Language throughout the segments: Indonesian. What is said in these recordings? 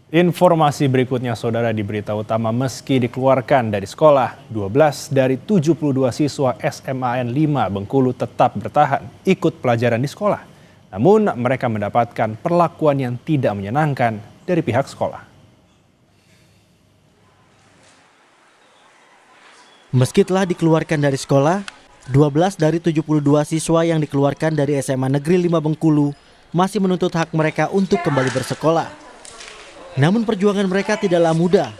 Informasi berikutnya, saudara, di berita utama, meski dikeluarkan dari sekolah, 12 dari 72 siswa SMAN 5 Bengkulu tetap bertahan ikut pelajaran di sekolah. Namun mereka mendapatkan perlakuan yang tidak menyenangkan dari pihak sekolah. Meski telah dikeluarkan dari sekolah, 12 dari 72 siswa yang dikeluarkan dari SMA Negeri 5 Bengkulu masih menuntut hak mereka untuk kembali bersekolah. Namun perjuangan mereka tidaklah mudah.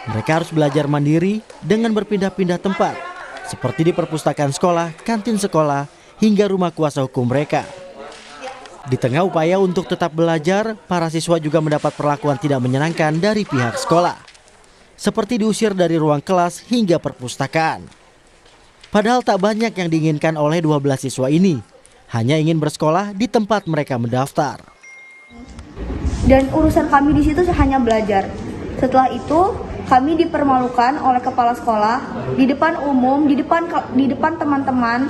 Mereka harus belajar mandiri dengan berpindah-pindah tempat, seperti di perpustakaan sekolah, kantin sekolah, hingga rumah kuasa hukum mereka. Di tengah upaya untuk tetap belajar, para siswa juga mendapat perlakuan tidak menyenangkan dari pihak sekolah, seperti diusir dari ruang kelas hingga perpustakaan. Padahal tak banyak yang diinginkan oleh 12 siswa ini, hanya ingin bersekolah di tempat mereka mendaftar. Dan urusan kami di situ hanya belajar. Setelah itu kami dipermalukan oleh kepala sekolah di depan umum, di depan teman-teman,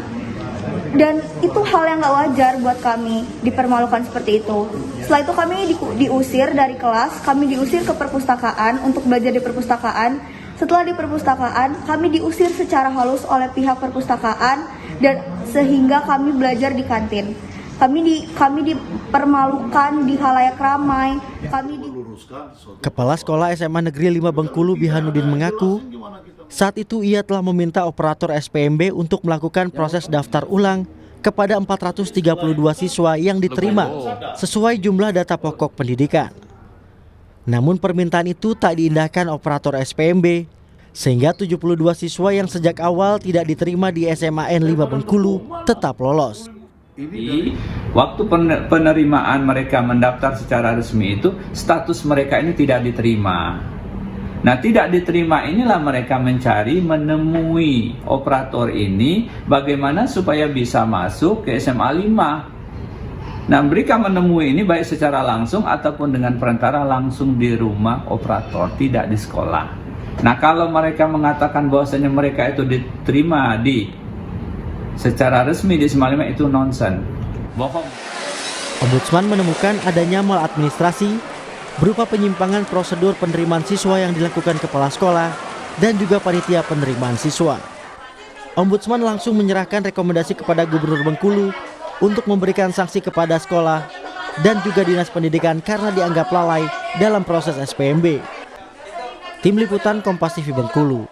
dan itu hal yang gak wajar buat kami dipermalukan seperti itu. Setelah itu kami diusir dari kelas, kami diusir ke perpustakaan untuk belajar di perpustakaan. Setelah di perpustakaan, kami diusir secara halus oleh pihak perpustakaan dan sehingga kami belajar di kantin. Kami dipermalukan di khalayak ramai. Kepala Sekolah SMA Negeri 5 Bengkulu Bihanudin mengaku, saat itu ia telah meminta operator SPMB untuk melakukan proses daftar ulang kepada 432 siswa yang diterima sesuai jumlah data pokok pendidikan. Namun permintaan itu tak diindahkan operator SPMB, sehingga 72 siswa yang sejak awal tidak diterima di SMAN 5 Bengkulu tetap lolos. Waktu penerimaan mereka mendaftar secara resmi itu, status mereka ini tidak diterima. Nah, tidak diterima inilah mereka menemui operator ini bagaimana supaya bisa masuk ke SMA 5. Nah, mereka menemui ini baik secara langsung ataupun dengan perantara langsung di rumah operator, tidak di sekolah. Nah, kalau mereka mengatakan bahwasanya mereka itu diterima secara resmi di SMA 5, itu nonsen, bohong. Ombudsman menemukan adanya maladministrasi berupa penyimpangan prosedur penerimaan siswa yang dilakukan kepala sekolah dan juga panitia penerimaan siswa. Ombudsman langsung menyerahkan rekomendasi kepada Gubernur Bengkulu untuk memberikan sanksi kepada sekolah dan juga Dinas Pendidikan karena dianggap lalai dalam proses SPMB. Tim Liputan Kompas TV Bengkulu.